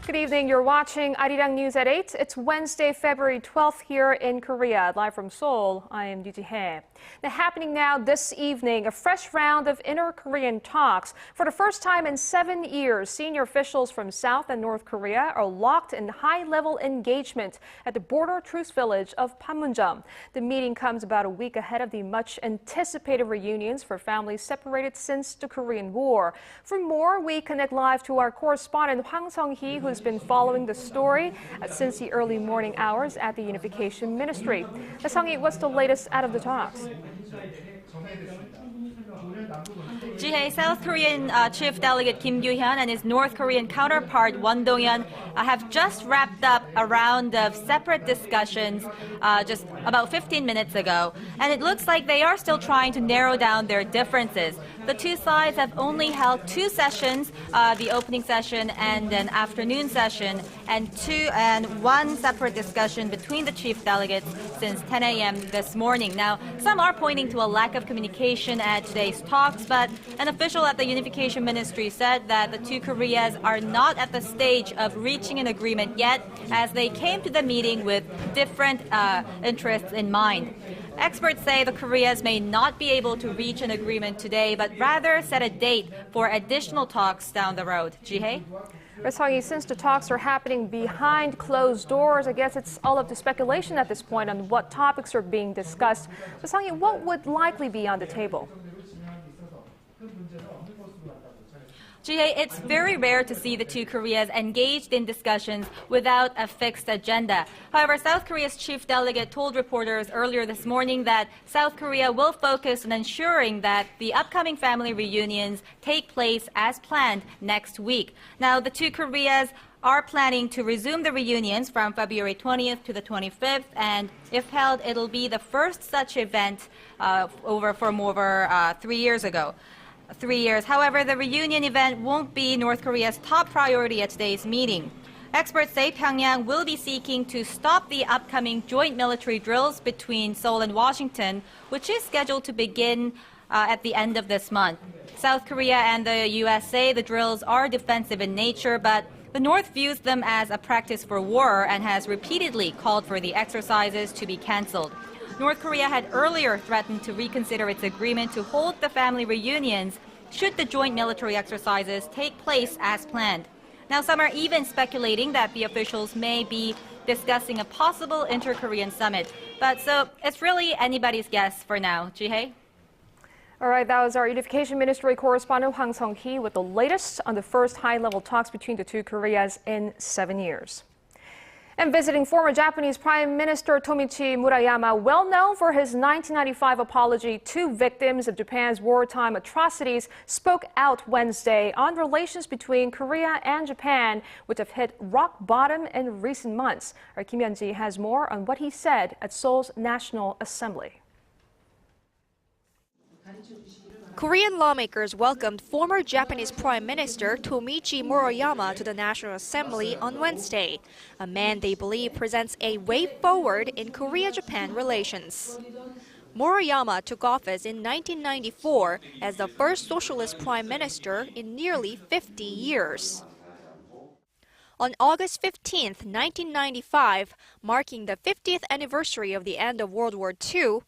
Good evening. You're watching ARIRANG News at 8. It's Wednesday, February 12th here in Korea. Live from Seoul, I am Yoo Ji-hye. Now, happening now this evening, a fresh round of inter-Korean talks. For the first time in 7 years, senior officials from South and North Korea are locked in high-level engagement at the border truce village of Panmunjom. The meeting comes about a week ahead of the much-anticipated reunions for families separated since the Korean War. For more, we connect live to our correspondent Hwang Sung-hee, who's been following the story since the early morning hours at the Unification Ministry. Sung-hee, what's the latest out of the talks? Ji-hye, South Korean Chief Delegate Kyou-hyun and his North Korean counterpart Won Dong-yon have just wrapped up a round of separate discussions just about 15 minutes ago. And it looks like they are still trying to narrow down their differences. The two sides have only held 2 sessions, the opening session and an afternoon session, and 1 separate discussion between the chief delegates since 10 a.m. this morning. Now, some are pointing to a lack of communication at today's talks, but an official at the Unification Ministry said that the two Koreas are not at the stage of reaching an agreement yet, as they came to the meeting with different interests in mind. Experts say the Koreas may not be able to reach an agreement today, but rather set a date for additional talks down the road. Ji-hye? Sung-hee, since the talks are happening behind closed doors, I guess it's all up to speculation at this point on what topics are being discussed. So, Sung-hee, what would likely be on the table? Ji-hye, it's very rare to see the two Koreas engaged in discussions without a fixed agenda. However, South Korea's chief delegate told reporters earlier this morning that South Korea will focus on ensuring that the upcoming family reunions take place as planned next week. Now, the two Koreas are planning to resume the reunions from February 20th to the 25th, and if held, it'll be the first such event from over 3 years ago. 3 years. However, the reunion event won't be North Korea's top priority at today's meeting. Experts say Pyongyang will be seeking to stop the upcoming joint military drills between Seoul and Washington, which is scheduled to begin at the end of this month. South Korea and the U.S. say the drills are defensive in nature, but the North views them as a practice for war and has repeatedly called for the exercises to be cancelled. North Korea had earlier threatened to reconsider its agreement to hold the family reunions should the joint military exercises take place as planned. Now, some are even speculating that the officials may be discussing a possible inter-Korean summit. But so it's really anybody's guess for now. Ji-hye? All right, that was our Unification Ministry correspondent Hwang Sung-hee with the latest on the first high-level talks between the two Koreas in 7 years. And visiting former Japanese Prime Minister Tomichi Murayama, well known for his 1995 apology to victims of Japan's wartime atrocities, spoke out Wednesday on relations between Korea and Japan, which have hit rock bottom in recent months. Our Kim-Hyun-ji has more on what he said at Seoul's National Assembly. Korean lawmakers welcomed former Japanese Prime Minister Tomichi Murayama to the National Assembly on Wednesday, a man they believe presents a way forward in Korea-Japan relations. Murayama took office in 1994 as the first socialist prime minister in nearly 50 years. On August 15, 1995, marking the 50th anniversary of the end of World War II,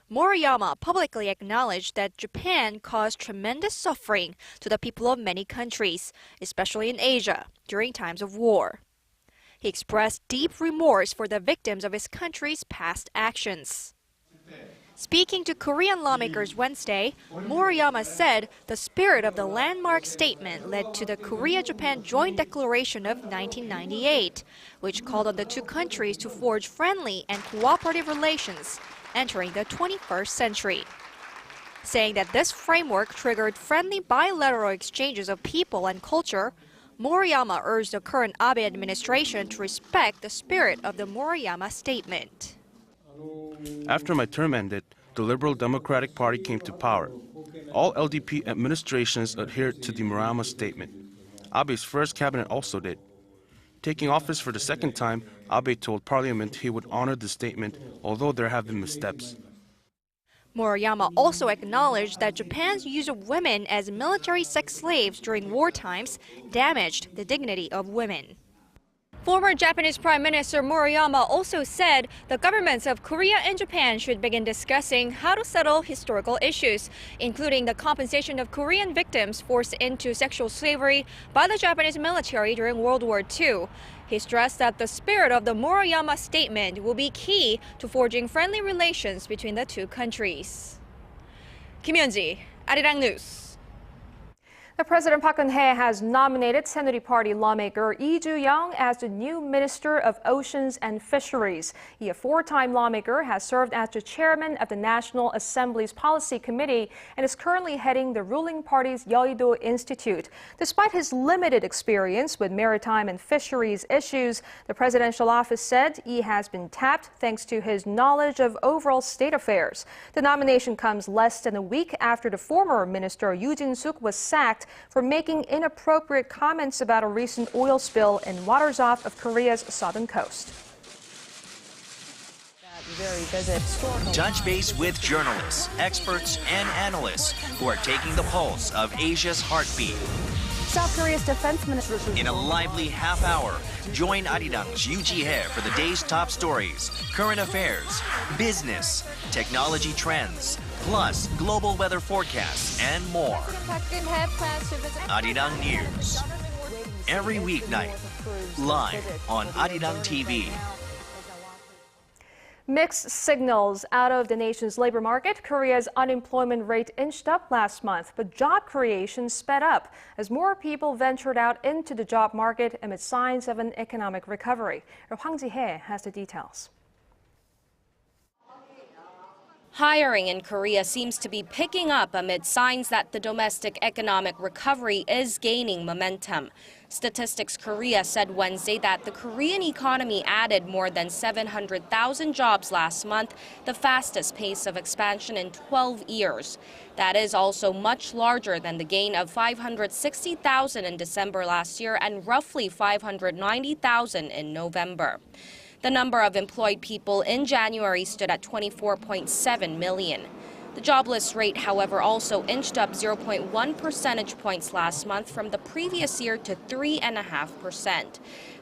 Murayama publicly acknowledged that Japan caused tremendous suffering to the people of many countries, especially in Asia, during times of war. He expressed deep remorse for the victims of his country's past actions. Speaking to Korean lawmakers Wednesday, Murayama said the spirit of the landmark statement led to the Korea-Japan Joint Declaration of 1998, which called on the two countries to forge friendly and cooperative relations entering the 21st century. Saying that this framework triggered friendly bilateral exchanges of people and culture, Murayama urged the current Abe administration to respect the spirit of the Murayama statement. After my term ended, the Liberal Democratic Party came to power. All LDP administrations adhered to the Murayama statement. Abe's first cabinet also did. Taking office for the second time, Abe told Parliament he would honor the statement, although there have been missteps. Murayama also acknowledged that Japan's use of women as military sex slaves during war times damaged the dignity of women. Former Japanese Prime Minister Murayama also said the governments of Korea and Japan should begin discussing how to settle historical issues, including the compensation of Korean victims forced into sexual slavery by the Japanese military during World War II. He stressed that the spirit of the Murayama statement will be key to forging friendly relations between the two countries. Kim Hyun-ji, ARIRANG News. The President Park Geun-hye has nominated Saenuri Party lawmaker Lee Ju-young as the new Minister of Oceans and Fisheries. He, a four-time lawmaker, has served as the chairman of the National Assembly's Policy Committee and is currently heading the ruling party's Yeouido Institute. Despite his limited experience with maritime and fisheries issues, the presidential office said he has been tapped thanks to his knowledge of overall state affairs. The nomination comes less than a week after the former minister Yoo Jin-suk was sacked for making inappropriate comments about a recent oil spill in waters off of Korea's southern coast. Touch base with journalists, experts, and analysts who are taking the pulse of Asia's heartbeat. South Korea's defense minister. In a lively half hour, join ARIRANG's Yoo Ji-hye for the day's top stories, current affairs, business, technology trends, plus global weather forecasts and more. ARIRANG News. Every weeknight, live on ARIRANG TV. Mixed signals out of the nation's labor market. Korea's unemployment rate inched up last month, but job creation sped up as more people ventured out into the job market amid signs of an economic recovery. Hwang Sung-hee has the details. Hiring in Korea seems to be picking up amid signs that the domestic economic recovery is gaining momentum. Statistics Korea said Wednesday that the Korean economy added more than 700,000 jobs last month, the fastest pace of expansion in 12 years. That is also much larger than the gain of 560,000 in December last year and roughly 590,000 in November. The number of employed people in January stood at 24.7 million. The jobless rate, however, also inched up 0.1 percentage points last month from the previous year to 3.5%.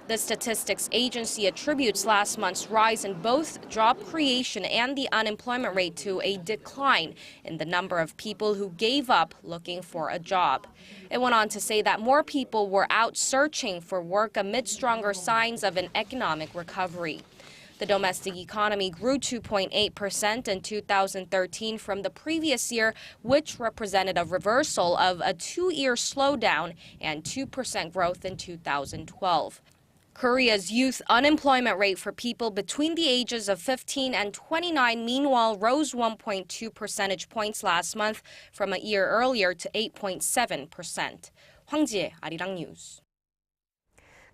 The statistics agency attributes last month's rise in both job creation and the unemployment rate to a decline in the number of people who gave up looking for a job. It went on to say that more people were out searching for work amid stronger signs of an economic recovery. The domestic economy grew 2.8% in 2013 from the previous year, which represented a reversal of a two-year slowdown and 2% growth in 2012. Korea's youth unemployment rate for people between the ages of 15 and 29, meanwhile, rose 1.2 percentage points last month from a year earlier to 8.7%. Hwang Ji-hye, ARIRANG News.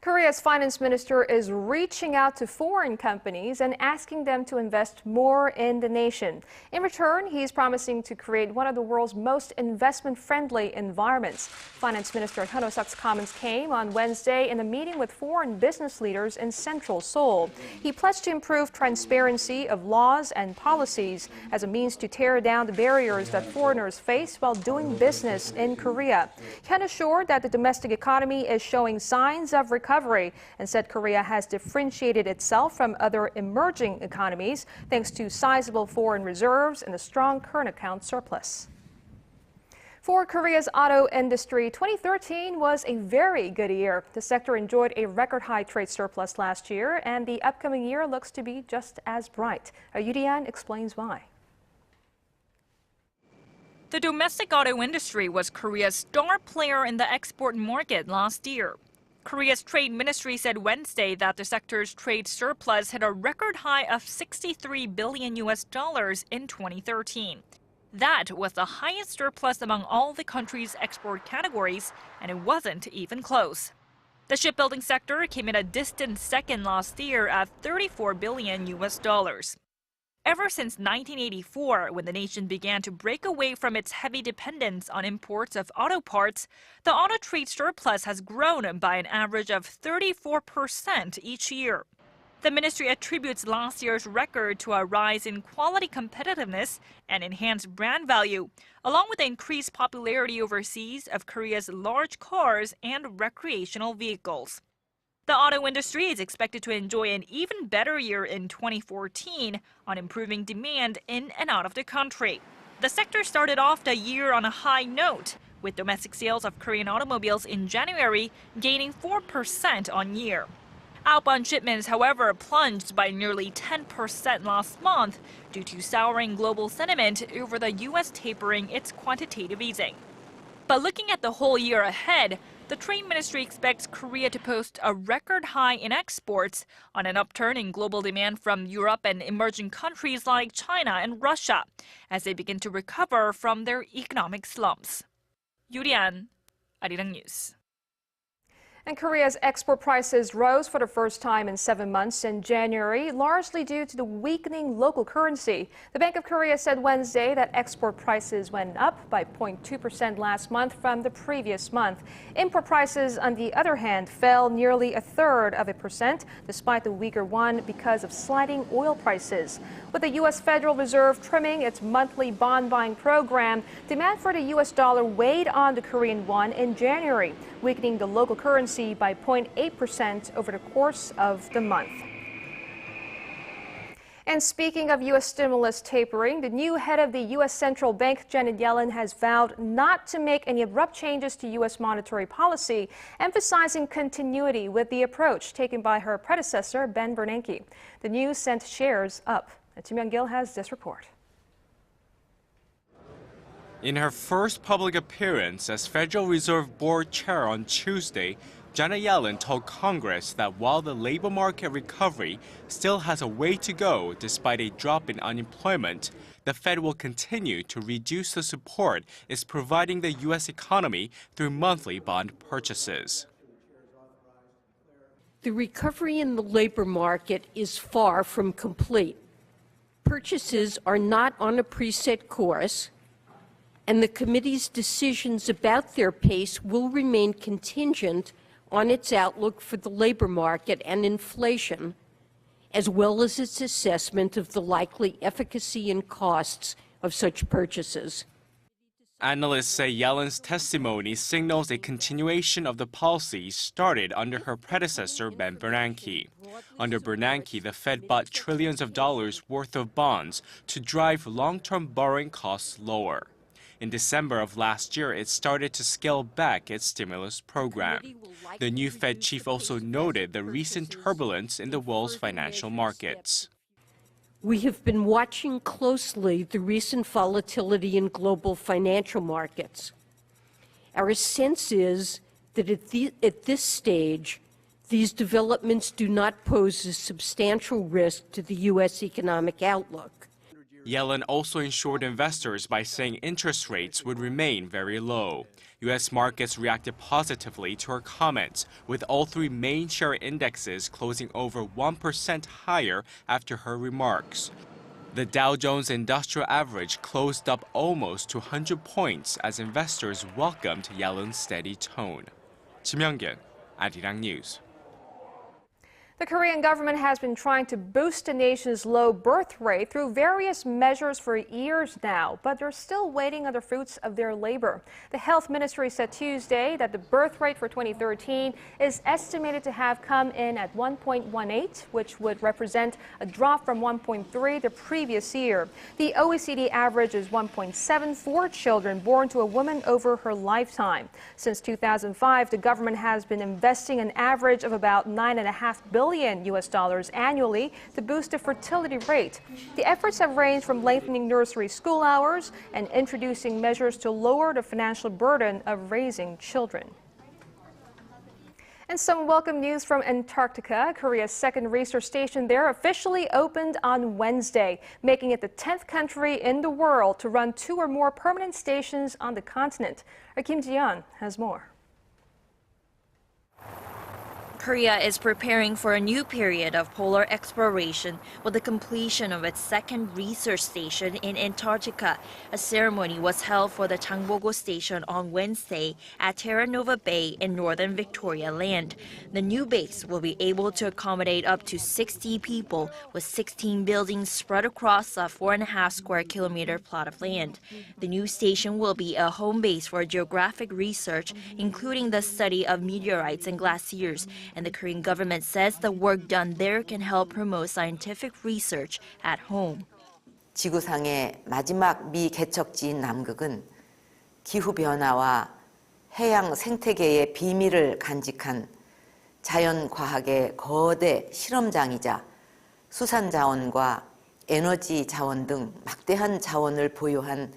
Korea's finance minister is reaching out to foreign companies and asking them to invest more in the nation. In return, he's promising to create one of the world's most investment-friendly environments. Finance Minister Hyun Oh-seok's comments came on Wednesday in a meeting with foreign business leaders in central Seoul. He pledged to improve transparency of laws and policies as a means to tear down the barriers that foreigners face while doing business in Korea. Hyun assured that the domestic economy is showing signs of recovery and said Korea has differentiated itself from other emerging economies thanks to sizable foreign reserves and a strong current account surplus. For Korea's auto industry, 2013 was a very good year. The sector enjoyed a record-high trade surplus last year, and the upcoming year looks to be just as bright. Yoo Ji-hye explains why. The domestic auto industry was Korea's star player in the export market last year. Korea's trade ministry said Wednesday that the sector's trade surplus hit a record high of $63 billion in 2013. That was the highest surplus among all the country's export categories, and it wasn't even close. The shipbuilding sector came in a distant second last year at $34 billion. Ever since 1984, when the nation began to break away from its heavy dependence on imports of auto parts, the auto trade surplus has grown by an average of 34% each year. The ministry attributes last year's record to a rise in quality competitiveness and enhanced brand value, along with the increased popularity overseas of Korea's large cars and recreational vehicles. The auto industry is expected to enjoy an even better year in 2014 on improving demand in and out of the country. The sector started off the year on a high note, with domestic sales of Korean automobiles in January gaining 4% on year. Outbound shipments, however, plunged by nearly 10% last month due to souring global sentiment over the U.S. tapering its quantitative easing. But looking at the whole year ahead, the Trade Ministry expects Korea to post a record high in exports on an upturn in global demand from Europe and emerging countries like China and Russia as they begin to recover from their economic slumps. Yoo-Rian, ARIRANG News. And Korea's export prices rose for the first time in 7 months in January, largely due to the weakening local currency. The Bank of Korea said Wednesday that export prices went up by 0.2% last month from the previous month. Import prices, on the other hand, fell nearly 1/3%, despite the weaker won because of sliding oil prices. With the U.S. Federal Reserve trimming its monthly bond buying program, demand for the U.S. dollar weighed on the Korean won in January, weakening the local currency by 0.8% over the course of the month. And speaking of U.S. stimulus tapering, the new head of the U.S. Central Bank, Janet Yellen, has vowed not to make any abrupt changes to U.S. monetary policy, emphasizing continuity with the approach taken by her predecessor, Ben Bernanke. The news sent shares up. Kim Young-gil has this report. In her first public appearance as Federal Reserve Board Chair on Tuesday, Janet Yellen told Congress that while the labor market recovery still has a way to go despite a drop in unemployment, the Fed will continue to reduce the support it's providing the U.S. economy through monthly bond purchases. The recovery in the labor market is far from complete. Purchases are not on a preset course, and the committee's decisions about their pace will remain contingent on its outlook for the labor market and inflation, as well as its assessment of the likely efficacy and costs of such purchases. Analysts say Yellen's testimony signals a continuation of the policies started under her predecessor, Ben Bernanke. Under Bernanke, the Fed bought trillions of dollars worth of bonds to drive long-term borrowing costs lower. In December of last year, it started to scale back its stimulus program. The new Fed chief also noted the recent turbulence in the world's financial markets. We have been watching closely the recent volatility in global financial markets. Our sense is that at this stage, these developments do not pose a substantial risk to the U.S. economic outlook. Yellen also assured investors by saying interest rates would remain very low. U.S. markets reacted positively to her comments, with all three main share indexes closing over 1% higher after her remarks. The Dow Jones Industrial Average closed up almost 200 points as investors welcomed Yellen's steady tone. Kim Young-gil, ARIRANG News. The Korean government has been trying to boost the nation's low birth rate through various measures for years now, but they're still waiting on the fruits of their labor. The Health Ministry said Tuesday that the birth rate for 2013 is estimated to have come in at 1.18, which would represent a drop from 1.3 the previous year. The OECD average is 1.74 children born to a woman over her lifetime. Since 2005, the government has been investing an average of about $9.5 billion U.S. dollars annually to boost the fertility rate. The efforts have ranged from lengthening nursery school hours and introducing measures to lower the financial burden of raising children. And some welcome news from Antarctica. Korea's second research station there officially opened on Wednesday, making it the 10th country in the world to run 2 or more permanent stations on the continent. Our Kim Ji-yeon has more. Korea is preparing for a new period of polar exploration with the completion of its second research station in Antarctica. A ceremony was held for the Changbogo station on Wednesday at Terra Nova Bay in northern Victoria Land. The new base will be able to accommodate up to 60 people with 16 buildings spread across a 4.5 square kilometer plot of land. The new station will be a home base for geographic research, including the study of meteorites and glaciers, and the Korean government says the work done there can help promote scientific research at home. 지구상의 마지막 미개척지인 남극은 기후변화와 해양 생태계의 비밀을 간직한 자연과학의 거대 실험장이자 수산자원과 에너지 자원 등 막대한 자원을 보유한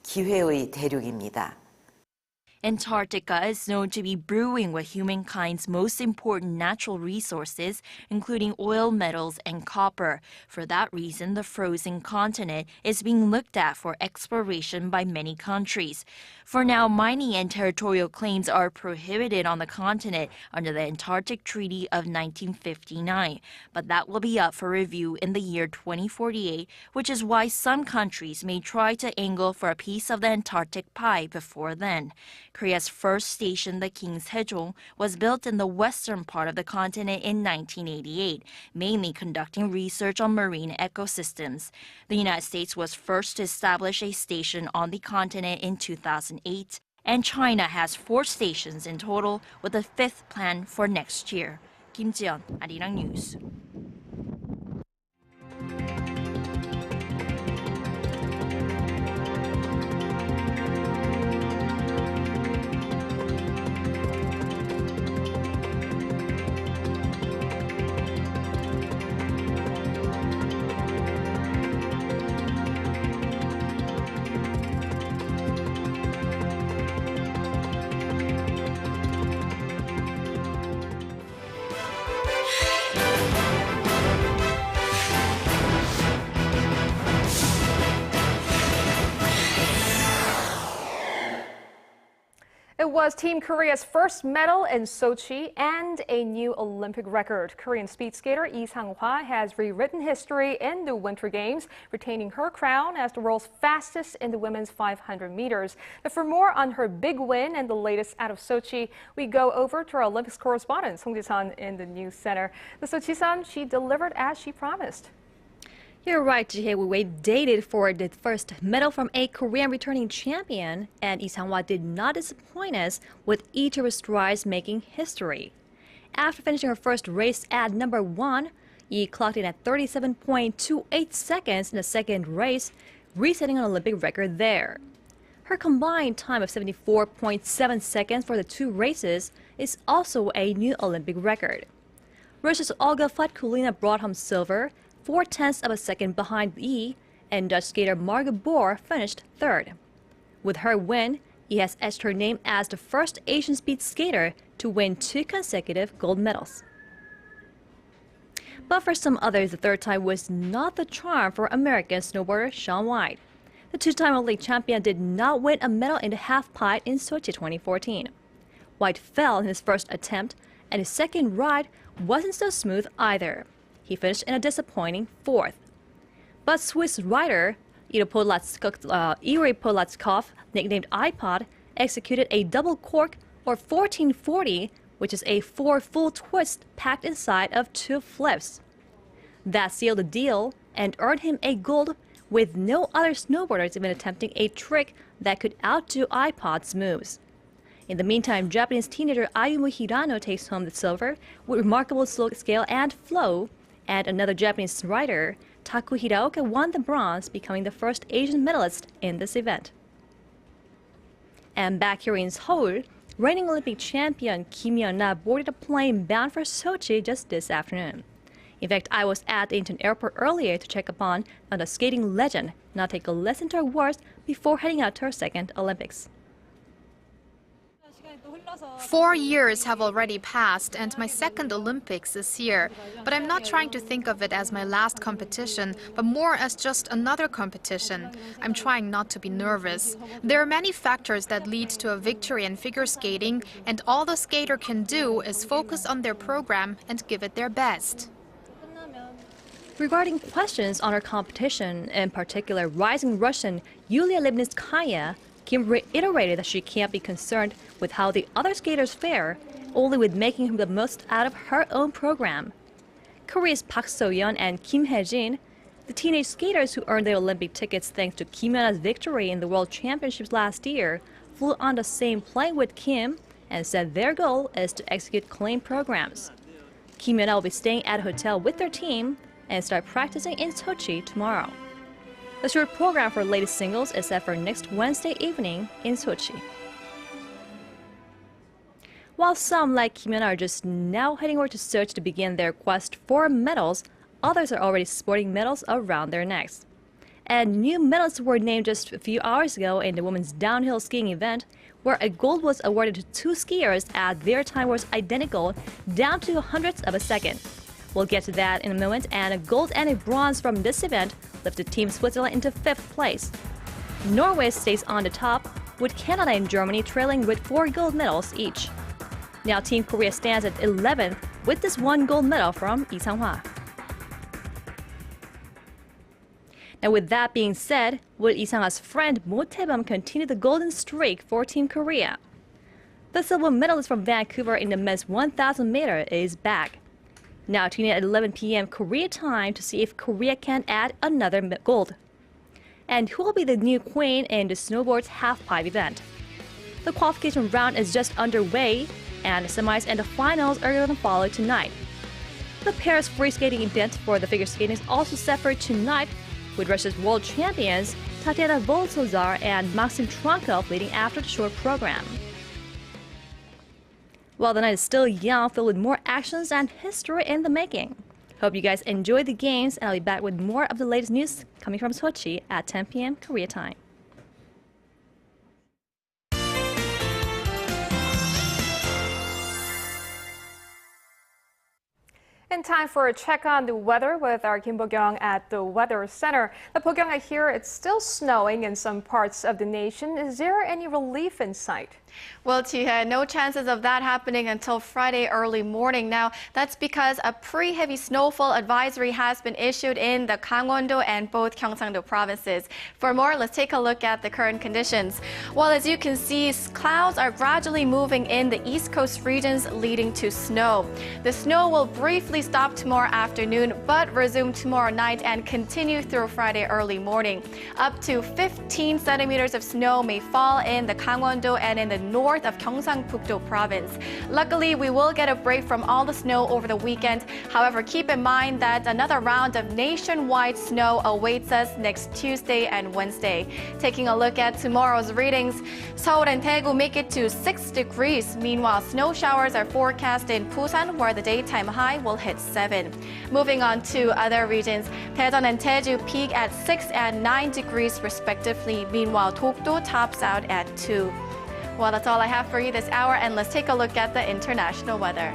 기회의 대륙입니다. Antarctica is known to be brewing with humankind's most important natural resources, including oil, metals, and copper. For that reason, the frozen continent is being looked at for exploration by many countries. For now, mining and territorial claims are prohibited on the continent under the Antarctic Treaty of 1959, but that will be up for review in the year 2048, which is why some countries may try to angle for a piece of the Antarctic pie before then. Korea's first station, the King's Haejong, was built in the western part of the continent in 1988, mainly conducting research on marine ecosystems. The United States was first to establish a station on the continent in 2008, and China has 4 stations in total, with a 5th planned for next year. Kim Ji-yeon, ARIRANG News. It was Team Korea's first medal in Sochi and a new Olympic record. Korean speed skater Lee Sang-hwa has rewritten history in the Winter Games, retaining her crown as the world's fastest in the women's 500 meters. But for more on her big win and the latest out of Sochi, we go over to our Olympics correspondent, Song Ji-sun, in the news center. So Ji-sun, she delivered as she promised. You're right, Ji-hye. We waited for the first medal from a Korean returning champion, and Lee Sang-hwa did not disappoint us with each of her strides making history. After finishing her first race at number 1, Lee clocked in at 37.28 seconds in the second race, resetting an Olympic record there. Her combined time of 74.7 seconds for the 2 races is also a new Olympic record. Russia's Olga Fatkulina brought home silver, 0.4 of a second behind Lee, and Dutch skater Marga Boer finished third. With her win, Lee has etched her name as the first Asian speed skater to win 2 consecutive gold medals. But for some others, the third time was not the charm for American snowboarder Shaun White. The 2-time Olympic champion did not win a medal in the halfpipe in Sochi 2014. White fell in his first attempt, and his second ride wasn't so smooth either. He finished in a disappointing 4th. But Swiss rider Yuri Podlatskov, nicknamed iPod, executed a double cork or 1440, which is a 4 full twists packed inside of 2 flips. That sealed the deal and earned him a gold, with no other snowboarders even attempting a trick that could outdo iPod's moves. In the meantime, Japanese teenager Ayumu Hirano takes home the silver with remarkable slope scale and flow, and another Japanese rider, Taku Hiraoka, won the bronze, becoming the first Asian medalist in this event. And back here in Seoul, reigning Olympic champion Kim Yeon-na boarded a plane bound for Sochi just this afternoon. In fact, I was at the Incheon airport earlier to check upon the skating legend, now take a lesson to her worst before heading out to her second Olympics. 4 years have already passed and my second Olympics is here. But I'm not trying to think of it as my last competition, but more as just another competition. I'm trying not to be nervous. There are many factors that lead to a victory in figure skating, and all the skater can do is focus on their program and give it their best. Regarding questions on her competition, in particular rising Russian Yulia Libnitskaya, Kim reiterated that she can't be concerned with how the other skaters fare, only with making the most out of her own program. Korea's Park So-yeon and Kim Hae-jin, the teenage skaters who earned their Olympic tickets thanks to Kim Yeon-na's victory in the World Championships last year, flew on the same plane with Kim and said their goal is to execute clean programs. Kyou-hyun will be staying at a hotel with their team and start practicing in Sochi tomorrow. The short program for latest singles is set for next Wednesday evening in Sochi. While some, like Kyou-hyun, are just now heading over to Sochi to begin their quest for medals, others are already sporting medals around their necks. And new medals were named just a few hours ago in the women's downhill skiing event, where a gold was awarded to two skiers as their time was identical, down to hundredths of a second. We'll get to that in a moment, and a gold and a bronze from this event lifted Team Switzerland into 5th place. Norway stays on the top, with Canada and Germany trailing with 4 gold medals each. Now Team Korea stands at 11th with this 1 gold medal from Lee Sang-hwa. Now with that being said, will Lee Sang-hwa's friend Mo Tae-bum continue the golden streak for Team Korea? The silver medalist from Vancouver in the men's 1,000 meter is back. Now tune in at 11 p.m. Korea time to see if Korea can add another gold. And who will be the new queen in the snowboard's halfpipe event? The qualification round is just underway, and the semis and the finals are going to follow tonight. The pairs free skating event for the figure skating is also set for tonight, with Russia's world champions Tatiana Volsozar and Maxim Trankov leading after the short program. Well, the night is still young, filled with more actions and history in the making. Hope you guys enjoyed the games, and I'll be back with more of the latest news coming from Sochi at 10 p.m. Korea time. In time for a check on the weather with our Kim Bo-kyung at the Weather Center. Bo-kyung, I hear it's still snowing in some parts of the nation. Is there any relief in sight? Well, Ji-hye, no chances of that happening until Friday early morning. Now, that's because a pre-heavy snowfall advisory has been issued in the Gangwon-do and both Gyeongsang-do provinces. For more, let's take a look at the current conditions. Well, as you can see, clouds are gradually moving in the east coast regions, leading to snow. The snow will briefly stop tomorrow afternoon, but resume tomorrow night and continue through Friday early morning. Up to 15 centimeters of snow may fall in the Gangwon-do and in the north of Gyeongsang-pukto province. Luckily, we will get a break from all the snow over the weekend. However, keep in mind that another round of nationwide snow awaits us next Tuesday and Wednesday. Taking a look at tomorrow's readings, Seoul and Daegu make it to 6 degrees. Meanwhile, snow showers are forecast in Busan, where the daytime high will hit 7. Moving on to other regions, Daejeon and Jeju peak at 6 and 9 degrees respectively. Meanwhile, Dokdo tops out at 2. Well, that's all I have for you this hour, and let's take a look at the international weather.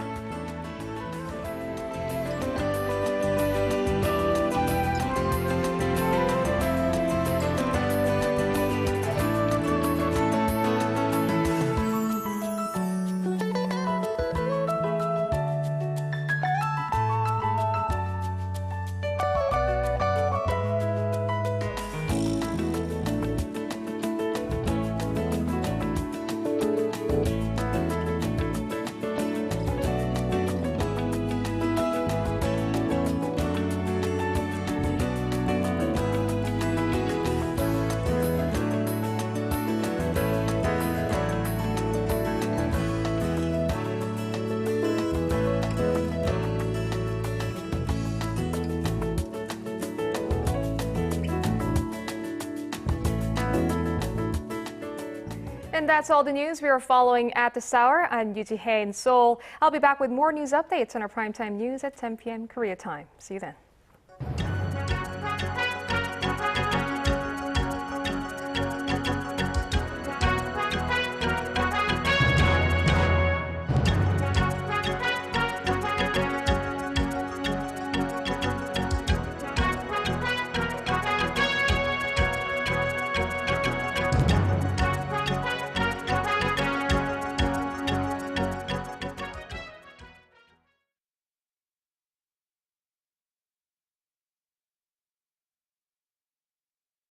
And that's all the news we are following at this hour. I'm Yoo Ji-hye in Seoul. I'll be back with more news updates on our primetime news at 10 p.m. Korea time. See you then.